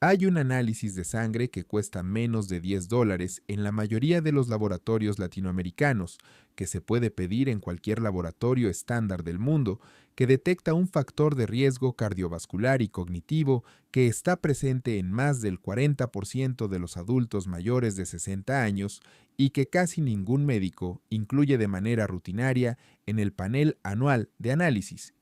Hay un análisis de sangre que cuesta menos de $10 en la mayoría de los laboratorios latinoamericanos, que se puede pedir en cualquier laboratorio estándar del mundo, que detecta un factor de riesgo cardiovascular y cognitivo que está presente en más del 40% de los adultos mayores de 60 años y que casi ningún médico incluye de manera rutinaria en el panel anual de análisis.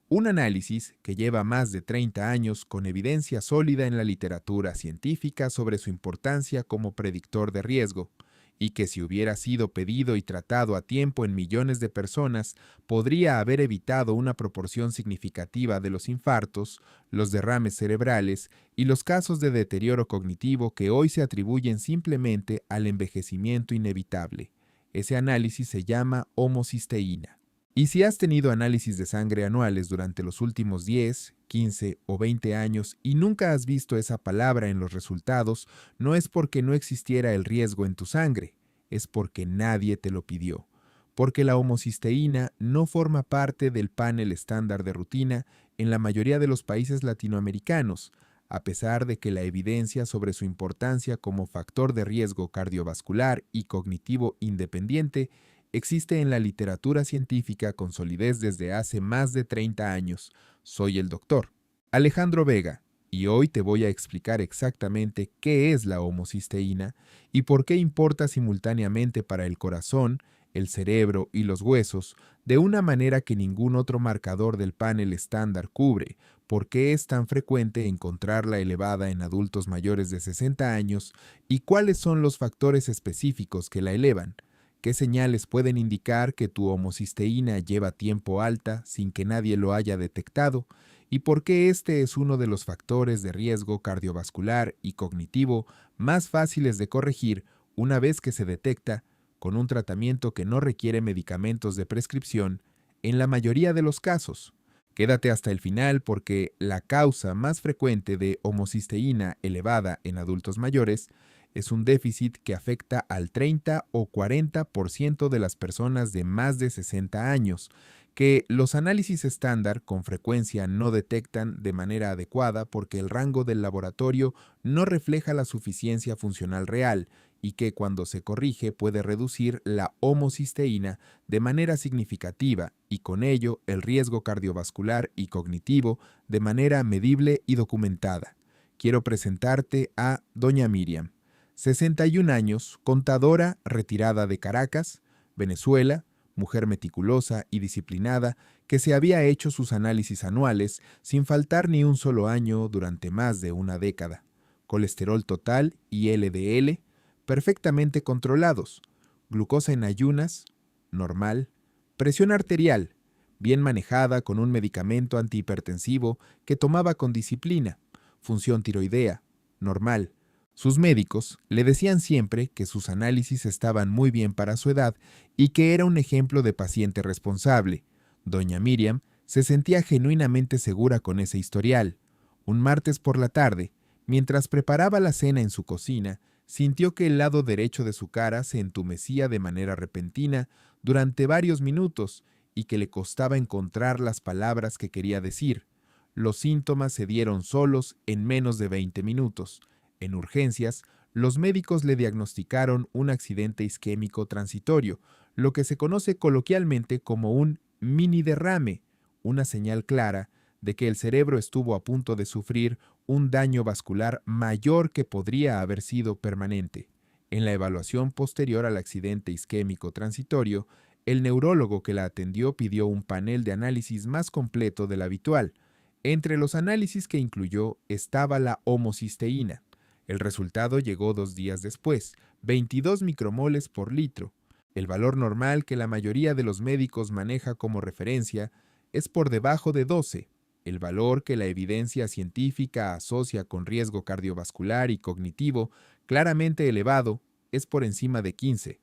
Un análisis que lleva más de 30 años con evidencia sólida en la literatura científica sobre su importancia como predictor de riesgo, y que si hubiera sido pedido y tratado a tiempo en millones de personas, podría haber evitado una proporción significativa de los infartos, los derrames cerebrales y los casos de deterioro cognitivo que hoy se atribuyen simplemente al envejecimiento inevitable. Ese análisis se llama homocisteína. Y si has tenido análisis de sangre anuales durante los últimos 10, 15 o 20 años y nunca has visto esa palabra en los resultados, no es porque no existiera el riesgo en tu sangre, es porque nadie te lo pidió. Porque la homocisteína no forma parte del panel estándar de rutina en la mayoría de los países latinoamericanos, a pesar de que la evidencia sobre su importancia como factor de riesgo cardiovascular y cognitivo independiente existe en la literatura científica con solidez desde hace más de 30 años. Soy el doctor Alejandro Vega y hoy te voy a explicar exactamente qué es la homocisteína y por qué importa simultáneamente para el corazón, el cerebro y los huesos de una manera que ningún otro marcador del panel estándar cubre, por qué es tan frecuente encontrarla elevada en adultos mayores de 60 años y cuáles son los factores específicos que la elevan. ¿Qué señales pueden indicar que tu homocisteína lleva tiempo alta sin que nadie lo haya detectado? ¿Y por qué este es uno de los factores de riesgo cardiovascular y cognitivo más fáciles de corregir una vez que se detecta con un tratamiento que no requiere medicamentos de prescripción en la mayoría de los casos? Quédate hasta el final porque la causa más frecuente de homocisteína elevada en adultos mayores es un déficit que afecta al 30 o 40% de las personas de más de 60 años, que los análisis estándar con frecuencia no detectan de manera adecuada porque el rango del laboratorio no refleja la suficiencia funcional real y que cuando se corrige puede reducir la homocisteína de manera significativa y con ello el riesgo cardiovascular y cognitivo de manera medible y documentada. Quiero presentarte a Doña Miriam. 61 años, contadora retirada de Caracas, Venezuela, mujer meticulosa y disciplinada que se había hecho sus análisis anuales sin faltar ni un solo año durante más de una década. Colesterol total y LDL perfectamente controlados, glucosa en ayunas, normal, presión arterial, bien manejada con un medicamento antihipertensivo que tomaba con disciplina, función tiroidea, normal. Sus médicos le decían siempre que sus análisis estaban muy bien para su edad y que era un ejemplo de paciente responsable. Doña Miriam se sentía genuinamente segura con ese historial. Un martes por la tarde, mientras preparaba la cena en su cocina, sintió que el lado derecho de su cara se entumecía de manera repentina durante varios minutos y que le costaba encontrar las palabras que quería decir. Los síntomas se dieron solos en menos de 20 minutos. En urgencias, los médicos le diagnosticaron un accidente isquémico transitorio, lo que se conoce coloquialmente como un mini derrame, una señal clara de que el cerebro estuvo a punto de sufrir un daño vascular mayor que podría haber sido permanente. En la evaluación posterior al accidente isquémico transitorio, el neurólogo que la atendió pidió un panel de análisis más completo del habitual. Entre los análisis que incluyó estaba la homocisteína. El resultado llegó 2 días después, 22 micromoles por litro. El valor normal que la mayoría de los médicos maneja como referencia es por debajo de 12. El valor que la evidencia científica asocia con riesgo cardiovascular y cognitivo claramente elevado es por encima de 15.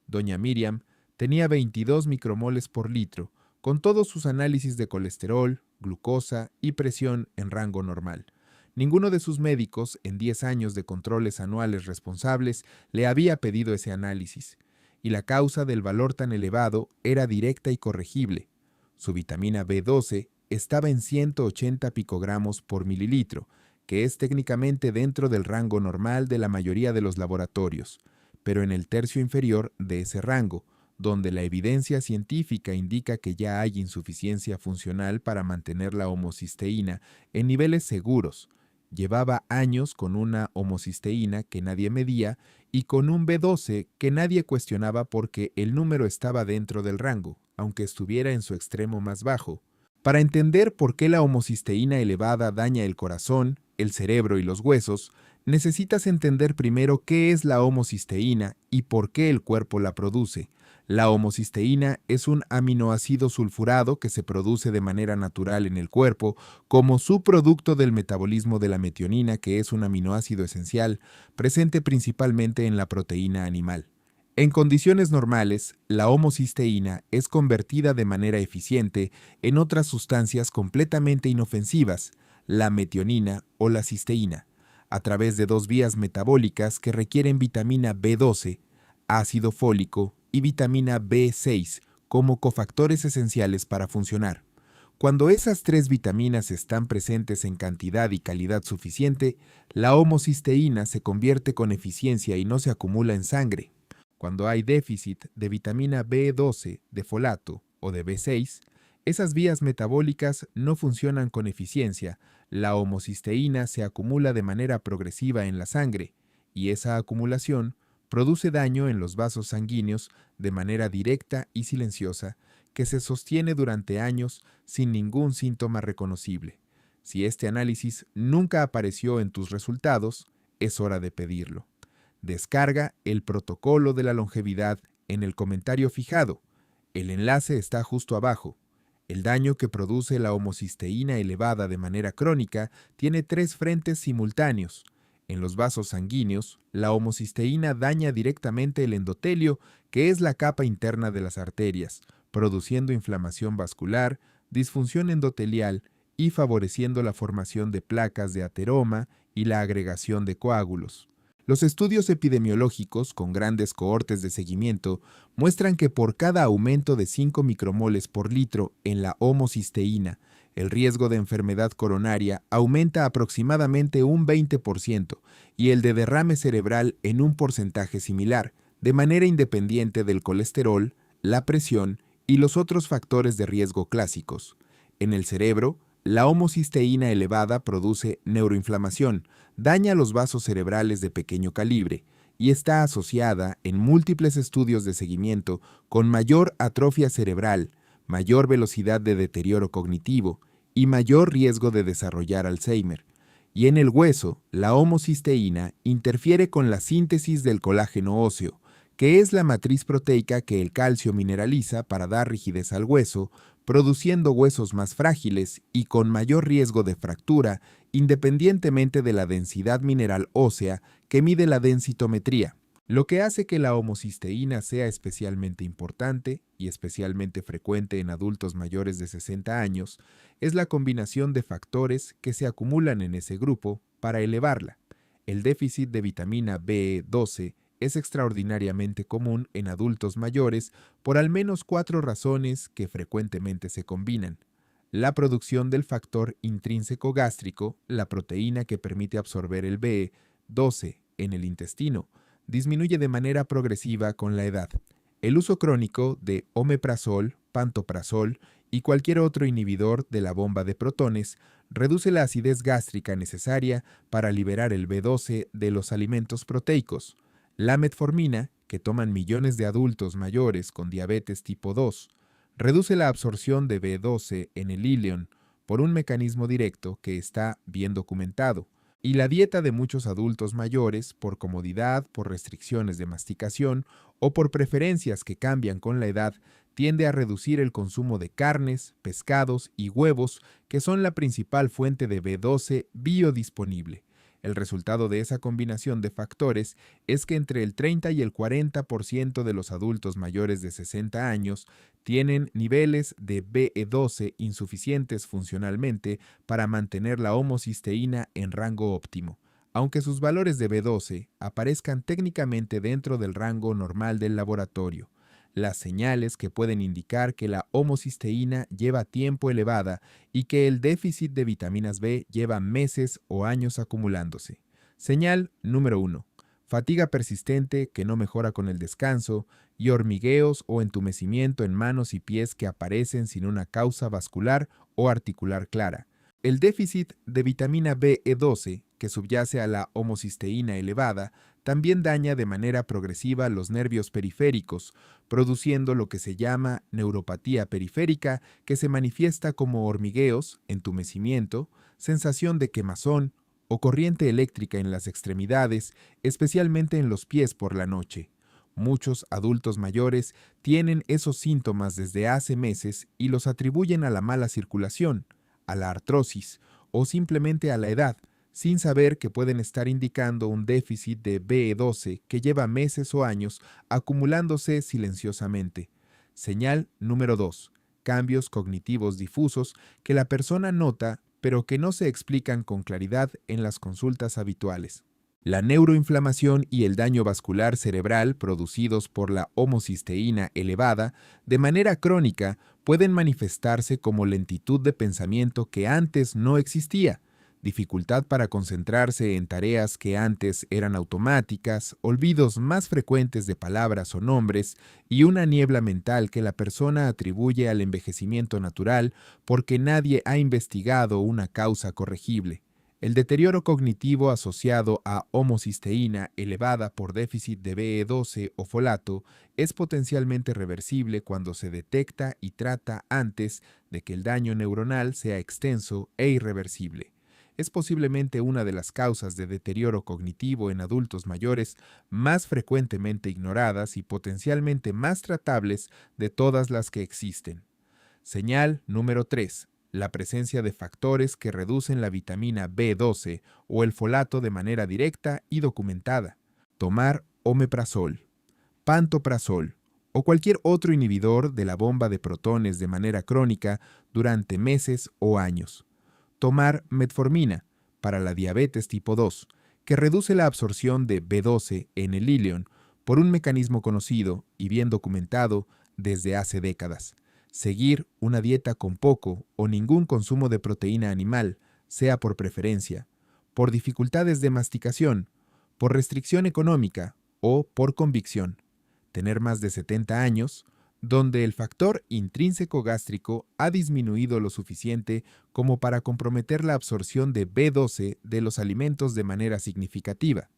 Doña Miriam tenía 22 micromoles por litro, con todos sus análisis de colesterol, glucosa y presión en rango normal. Ninguno de sus médicos, en 10 años de controles anuales responsables, le había pedido ese análisis, y la causa del valor tan elevado era directa y corregible. Su vitamina B12 estaba en 180 picogramos por mililitro, que es técnicamente dentro del rango normal de la mayoría de los laboratorios, pero en el tercio inferior de ese rango, donde la evidencia científica indica que ya hay insuficiencia funcional para mantener la homocisteína en niveles seguros. Llevaba años con una homocisteína que nadie medía y con un B12 que nadie cuestionaba porque el número estaba dentro del rango, aunque estuviera en su extremo más bajo. Para entender por qué la homocisteína elevada daña el corazón, el cerebro y los huesos, necesitas entender primero qué es la homocisteína y por qué el cuerpo la produce. La homocisteína es un aminoácido sulfurado que se produce de manera natural en el cuerpo como subproducto del metabolismo de la metionina, que es un aminoácido esencial presente principalmente en la proteína animal. En condiciones normales, la homocisteína es convertida de manera eficiente en otras sustancias completamente inofensivas, la metionina o la cisteína, a través de dos vías metabólicas que requieren vitamina B12, ácido fólico y vitamina B6 como cofactores esenciales para funcionar. Cuando esas tres vitaminas están presentes en cantidad y calidad suficiente, la homocisteína se convierte con eficiencia y no se acumula en sangre. Cuando hay déficit de vitamina B12, de folato o de B6, esas vías metabólicas no funcionan con eficiencia, la homocisteína se acumula de manera progresiva en la sangre, y esa acumulación produce daño en los vasos sanguíneos de manera directa y silenciosa, que se sostiene durante años sin ningún síntoma reconocible. Si este análisis nunca apareció en tus resultados, es hora de pedirlo. Descarga el protocolo de la longevidad en el comentario fijado. El enlace está justo abajo. El daño que produce la homocisteína elevada de manera crónica tiene tres frentes simultáneos. En los vasos sanguíneos, la homocisteína daña directamente el endotelio, que es la capa interna de las arterias, produciendo inflamación vascular, disfunción endotelial y favoreciendo la formación de placas de ateroma y la agregación de coágulos. Los estudios epidemiológicos con grandes cohortes de seguimiento muestran que por cada aumento de 5 micromoles por litro en la homocisteína, el riesgo de enfermedad coronaria aumenta aproximadamente un 20% y el de derrame cerebral en un porcentaje similar, de manera independiente del colesterol, la presión y los otros factores de riesgo clásicos. En el cerebro, la homocisteína elevada produce neuroinflamación, daña los vasos cerebrales de pequeño calibre y está asociada en múltiples estudios de seguimiento con mayor atrofia cerebral, mayor velocidad de deterioro cognitivo y mayor riesgo de desarrollar Alzheimer. Y en el hueso, la homocisteína interfiere con la síntesis del colágeno óseo, que es la matriz proteica que el calcio mineraliza para dar rigidez al hueso, produciendo huesos más frágiles y con mayor riesgo de fractura, independientemente de la densidad mineral ósea que mide la densitometría. Lo que hace que la homocisteína sea especialmente importante y especialmente frecuente en adultos mayores de 60 años es la combinación de factores que se acumulan en ese grupo para elevarla. El déficit de vitamina B12 es extraordinariamente común en adultos mayores por al menos 4 razones que frecuentemente se combinan. La producción del factor intrínseco gástrico, la proteína que permite absorber el B12 en el intestino, disminuye de manera progresiva con la edad. El uso crónico de omeprazol, pantoprazol y cualquier otro inhibidor de la bomba de protones reduce la acidez gástrica necesaria para liberar el B12 de los alimentos proteicos. La metformina, que toman millones de adultos mayores con diabetes tipo 2, reduce la absorción de B12 en el ileón por un mecanismo directo que está bien documentado. Y la dieta de muchos adultos mayores, por comodidad, por restricciones de masticación o por preferencias que cambian con la edad, tiende a reducir el consumo de carnes, pescados y huevos, que son la principal fuente de B12 biodisponible. El resultado de esa combinación de factores es que entre el 30 y el 40% de los adultos mayores de 60 años tienen niveles de B12 insuficientes funcionalmente para mantener la homocisteína en rango óptimo, aunque sus valores de B12 aparezcan técnicamente dentro del rango normal del laboratorio. las señales que pueden indicar que la homocisteína lleva tiempo elevada y que el déficit de vitaminas B lleva meses o años acumulándose. Señal número 1. Fatiga persistente que no mejora con el descanso y hormigueos o entumecimiento en manos y pies que aparecen sin una causa vascular o articular clara. El déficit de vitamina BE12, que subyace a la homocisteína elevada, también daña de manera progresiva los nervios periféricos, produciendo lo que se llama neuropatía periférica, que se manifiesta como hormigueos, entumecimiento, sensación de quemazón o corriente eléctrica en las extremidades, especialmente en los pies por la noche. Muchos adultos mayores tienen esos síntomas desde hace meses y los atribuyen a la mala circulación, a la artrosis o simplemente a la edad, sin saber que pueden estar indicando un déficit de BE12 que lleva meses o años acumulándose silenciosamente. Señal número 2. Cambios cognitivos difusos que la persona nota pero que no se explican con claridad en las consultas habituales. La neuroinflamación y el daño vascular cerebral producidos por la homocisteína elevada de manera crónica pueden manifestarse como lentitud de pensamiento que antes no existía, dificultad para concentrarse en tareas que antes eran automáticas, olvidos más frecuentes de palabras o nombres y una niebla mental que la persona atribuye al envejecimiento natural porque nadie ha investigado una causa corregible. El deterioro cognitivo asociado a homocisteína elevada por déficit de BE12 o folato es potencialmente reversible cuando se detecta y trata antes de que el daño neuronal sea extenso e irreversible. Es posiblemente una de las causas de deterioro cognitivo en adultos mayores más frecuentemente ignoradas y potencialmente más tratables de todas las que existen. Señal número 3. La presencia de factores que reducen la vitamina B12 o el folato de manera directa y documentada. Tomar omeprazol, pantoprazol o cualquier otro inhibidor de la bomba de protones de manera crónica durante meses o años. Tomar metformina para la diabetes tipo 2, que reduce la absorción de B12 en el ileón por un mecanismo conocido y bien documentado desde hace décadas. Seguir una dieta con poco o ningún consumo de proteína animal, sea por preferencia, por dificultades de masticación, por restricción económica o por convicción. Tener más de 70 años, donde el factor intrínseco gástrico ha disminuido lo suficiente como para comprometer la absorción de B12 de los alimentos de manera significativa.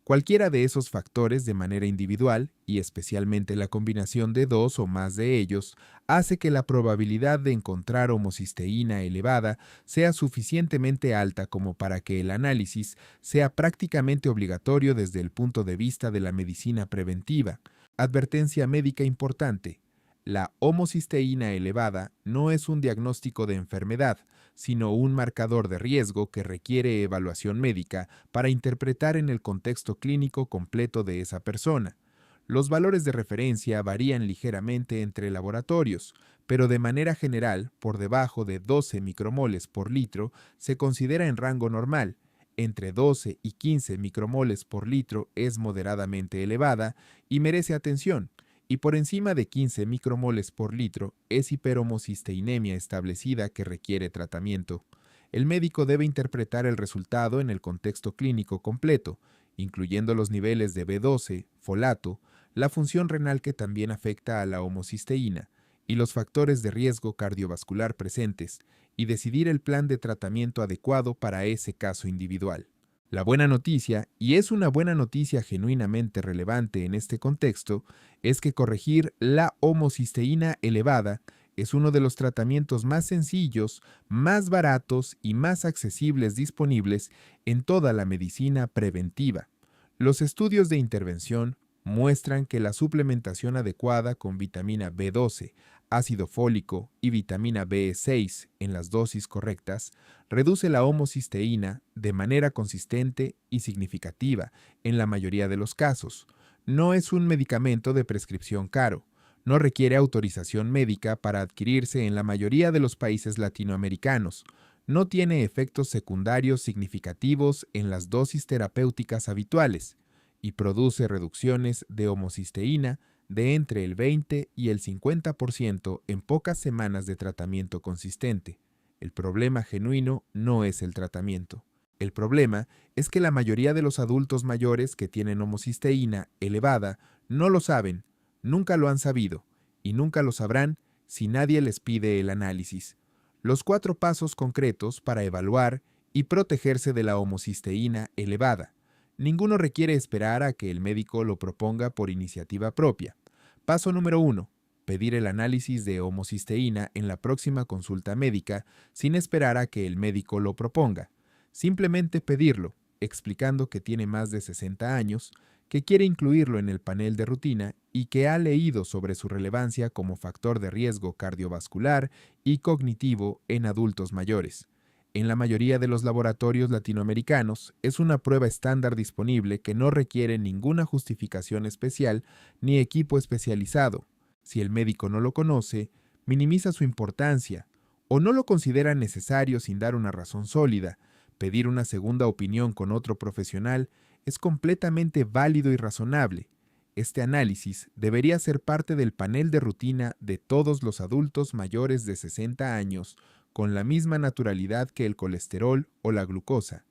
Cualquiera de esos factores de manera individual, y especialmente la combinación de dos o más de ellos, hace que la probabilidad de encontrar homocisteína elevada sea suficientemente alta como para que el análisis sea prácticamente obligatorio desde el punto de vista de la medicina preventiva. Advertencia médica importante. La homocisteína elevada no es un diagnóstico de enfermedad, sino un marcador de riesgo que requiere evaluación médica para interpretar en el contexto clínico completo de esa persona. Los valores de referencia varían ligeramente entre laboratorios, pero de manera general, por debajo de 12 micromoles por litro se considera en rango normal. Entre 12 y 15 micromoles por litro es moderadamente elevada y merece atención, y por encima de 15 micromoles por litro es hiperhomocisteinemia establecida que requiere tratamiento. El médico debe interpretar el resultado en el contexto clínico completo, incluyendo los niveles de B12, folato, la función renal que también afecta a la homocisteína, y los factores de riesgo cardiovascular presentes, y decidir el plan de tratamiento adecuado para ese caso individual. La buena noticia, y es una buena noticia genuinamente relevante en este contexto, es que corregir la homocisteína elevada es uno de los tratamientos más sencillos, más baratos y más accesibles disponibles en toda la medicina preventiva. Los estudios de intervención muestran que la suplementación adecuada con vitamina B12, ácido fólico y vitamina B6 en las dosis correctas reduce la homocisteína de manera consistente y significativa en la mayoría de los casos. No es un medicamento de prescripción caro. No requiere autorización médica para adquirirse en la mayoría de los países latinoamericanos. No tiene efectos secundarios significativos en las dosis terapéuticas habituales y produce reducciones de homocisteína de entre el 20 y el 50% en pocas semanas de tratamiento consistente. El problema genuino no es el tratamiento. El problema es que la mayoría de los adultos mayores que tienen homocisteína elevada no lo saben, nunca lo han sabido y nunca lo sabrán si nadie les pide el análisis. Los 4 pasos concretos para evaluar y protegerse de la homocisteína elevada. Ninguno requiere esperar a que el médico lo proponga por iniciativa propia. Paso número 1. Pedir el análisis de homocisteína en la próxima consulta médica sin esperar a que el médico lo proponga. Simplemente pedirlo, explicando que tiene más de 60 años, que quiere incluirlo en el panel de rutina y que ha leído sobre su relevancia como factor de riesgo cardiovascular y cognitivo en adultos mayores. En la mayoría de los laboratorios latinoamericanos es una prueba estándar disponible que no requiere ninguna justificación especial ni equipo especializado. Si el médico no lo conoce, minimiza su importancia o no lo considera necesario sin dar una razón sólida, pedir una segunda opinión con otro profesional es completamente válido y razonable. Este análisis debería ser parte del panel de rutina de todos los adultos mayores de 60 años, con la misma naturalidad que el colesterol o la glucosa.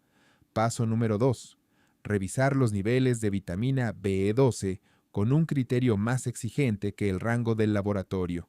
Paso número 2. Revisar los niveles de vitamina B12 con un criterio más exigente que el rango del laboratorio.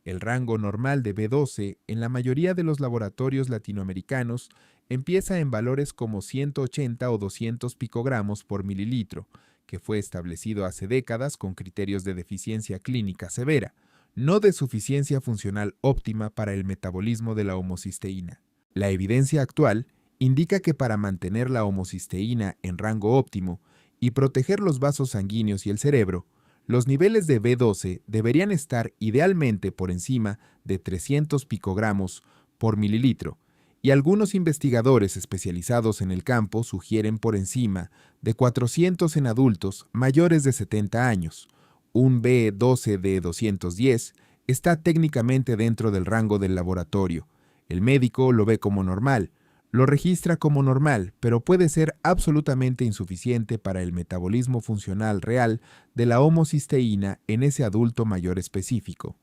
El rango normal de B12 en la mayoría de los laboratorios latinoamericanos empieza en valores como 180 o 200 picogramos por mililitro, que fue establecido hace décadas con criterios de deficiencia clínica severa, no de suficiencia funcional óptima para el metabolismo de la homocisteína. La evidencia actual indica que para mantener la homocisteína en rango óptimo y proteger los vasos sanguíneos y el cerebro, los niveles de B12 deberían estar idealmente por encima de 300 picogramos por mililitro, y algunos investigadores especializados en el campo sugieren por encima de 400 en adultos mayores de 70 años. Un B12 de 210 está técnicamente dentro del rango del laboratorio. El médico lo ve como normal, lo registra como normal, pero puede ser absolutamente insuficiente para el metabolismo funcional real de la homocisteína en ese adulto mayor específico.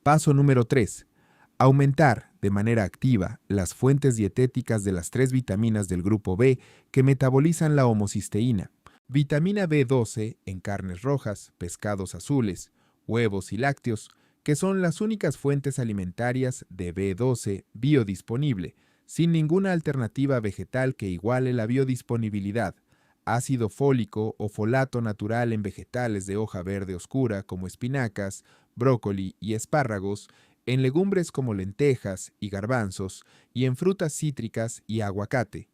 Paso número 3. Aumentar de manera activa las fuentes dietéticas de las 3 vitaminas del grupo B que metabolizan la homocisteína. Vitamina B12 en carnes rojas, pescados azules, huevos y lácteos, que son las únicas fuentes alimentarias de B12 biodisponible, sin ninguna alternativa vegetal que iguale la biodisponibilidad. Ácido fólico o folato natural en vegetales de hoja verde oscura como espinacas, brócoli y espárragos, en legumbres como lentejas y garbanzos, y en frutas cítricas y aguacate.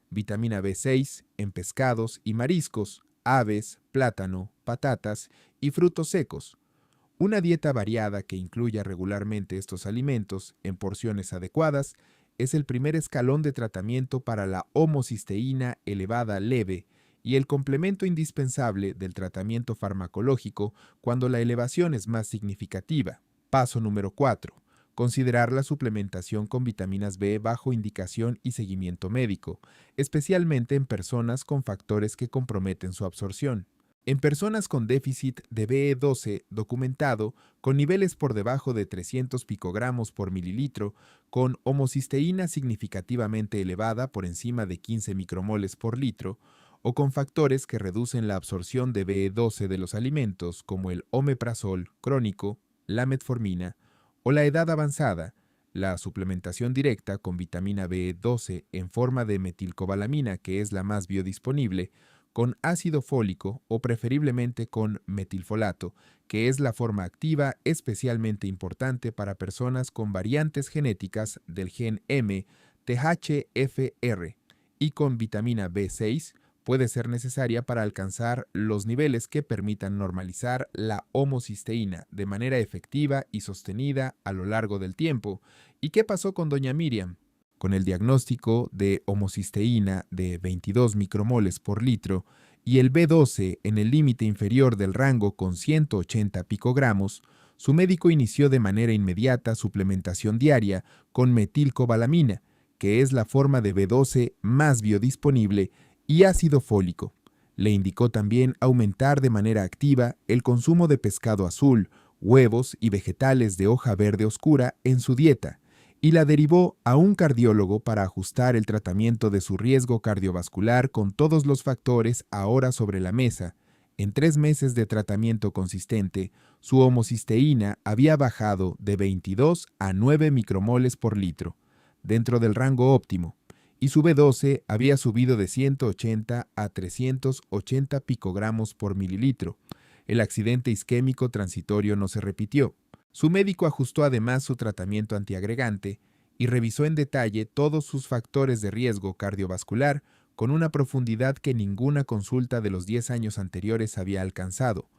Vitamina B6 en pescados y mariscos, aves, plátano, patatas y frutos secos. Una dieta variada que incluya regularmente estos alimentos en porciones adecuadas es el primer escalón de tratamiento para la homocisteína elevada leve y el complemento indispensable del tratamiento farmacológico cuando la elevación es más significativa. Paso número 4. Considerar la suplementación con vitaminas B bajo indicación y seguimiento médico, especialmente en personas con factores que comprometen su absorción. En personas con déficit de B12 documentado, con niveles por debajo de 300 picogramos por mililitro, con homocisteína significativamente elevada por encima de 15 micromoles por litro, o con factores que reducen la absorción de B12 de los alimentos, como el omeprazol crónico, la metformina, o la edad avanzada, la suplementación directa con vitamina B12 en forma de metilcobalamina, que es la más biodisponible, con ácido fólico o preferiblemente con metilfolato, que es la forma activa especialmente importante para personas con variantes genéticas del gen M, THFR, y con vitamina B6 puede ser necesaria para alcanzar los niveles que permitan normalizar la homocisteína de manera efectiva y sostenida a lo largo del tiempo. ¿Y qué pasó con doña Miriam? Con el diagnóstico de homocisteína de 22 micromoles por litro y el B12 en el límite inferior del rango con 180 picogramos, su médico inició de manera inmediata suplementación diaria con metilcobalamina, que es la forma de B12 más biodisponible, y ácido fólico. Le indicó también aumentar de manera activa el consumo de pescado azul, huevos y vegetales de hoja verde oscura en su dieta, y la derivó a un cardiólogo para ajustar el tratamiento de su riesgo cardiovascular con todos los factores ahora sobre la mesa. En 3 meses de tratamiento consistente, su homocisteína había bajado de 22 a 9 micromoles por litro, dentro del rango óptimo, y su B12 había subido de 180 a 380 picogramos por mililitro. El accidente isquémico transitorio no se repitió. Su médico ajustó además su tratamiento antiagregante y revisó en detalle todos sus factores de riesgo cardiovascular con una profundidad que ninguna consulta de los 10 años anteriores había alcanzado.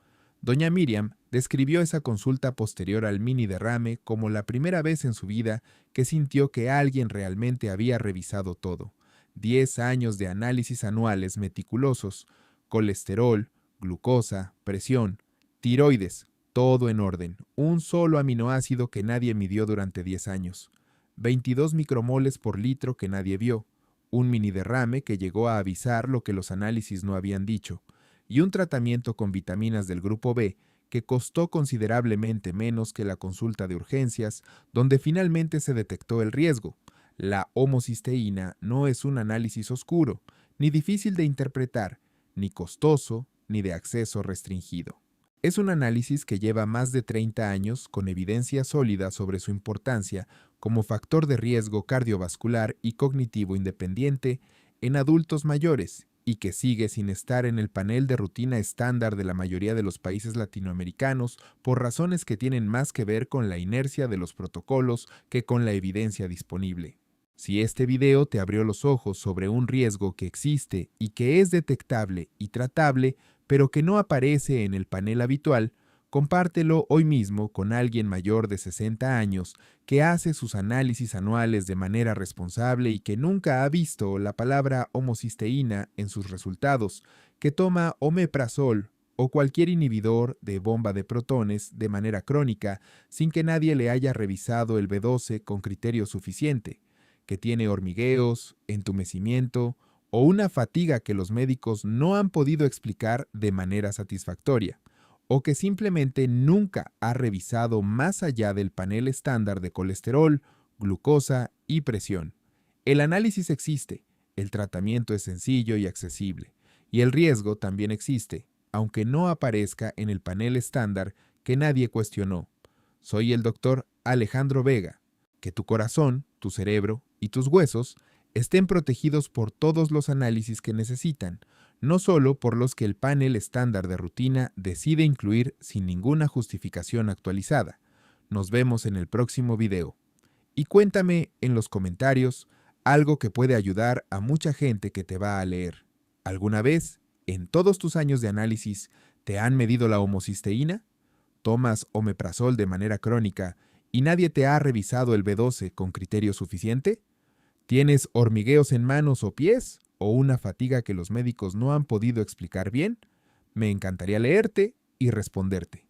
Doña Miriam describió esa consulta posterior al mini derrame como la primera vez en su vida que sintió que alguien realmente había revisado todo. 10 años de análisis anuales meticulosos, colesterol, glucosa, presión, tiroides, todo en orden, un solo aminoácido que nadie midió durante 10 años, 22 micromoles por litro que nadie vio, un mini derrame que llegó a avisar lo que los análisis no habían dicho, y un tratamiento con vitaminas del grupo B que costó considerablemente menos que la consulta de urgencias, donde finalmente se detectó el riesgo. La homocisteína no es un análisis oscuro, ni difícil de interpretar, ni costoso, ni de acceso restringido. Es un análisis que lleva más de 30 años con evidencia sólida sobre su importancia como factor de riesgo cardiovascular y cognitivo independiente en adultos mayores y que sigue sin estar en el panel de rutina estándar de la mayoría de los países latinoamericanos por razones que tienen más que ver con la inercia de los protocolos que con la evidencia disponible. Si este video te abrió los ojos sobre un riesgo que existe y que es detectable y tratable, pero que no aparece en el panel habitual, compártelo hoy mismo con alguien mayor de 60 años que hace sus análisis anuales de manera responsable y que nunca ha visto la palabra homocisteína en sus resultados, que toma omeprazol o cualquier inhibidor de bomba de protones de manera crónica sin que nadie le haya revisado el B12 con criterio suficiente, que tiene hormigueos, entumecimiento o una fatiga que los médicos no han podido explicar de manera satisfactoria, o que simplemente nunca ha revisado más allá del panel estándar de colesterol, glucosa y presión. El análisis existe, el tratamiento es sencillo y accesible, y el riesgo también existe, aunque no aparezca en el panel estándar que nadie cuestionó. Soy el doctor Alejandro Vega. Que tu corazón, tu cerebro y tus huesos estén protegidos por todos los análisis que necesitan, no solo por los que el panel estándar de rutina decide incluir sin ninguna justificación actualizada. Nos vemos en el próximo video. Y cuéntame en los comentarios algo que puede ayudar a mucha gente que te va a leer. ¿Alguna vez, en todos tus años de análisis, te han medido la homocisteína? ¿Tomas omeprazol de manera crónica y nadie te ha revisado el B12 con criterio suficiente? ¿Tienes hormigueos en manos o pies o una fatiga que los médicos no han podido explicar bien? Me encantaría leerte y responderte.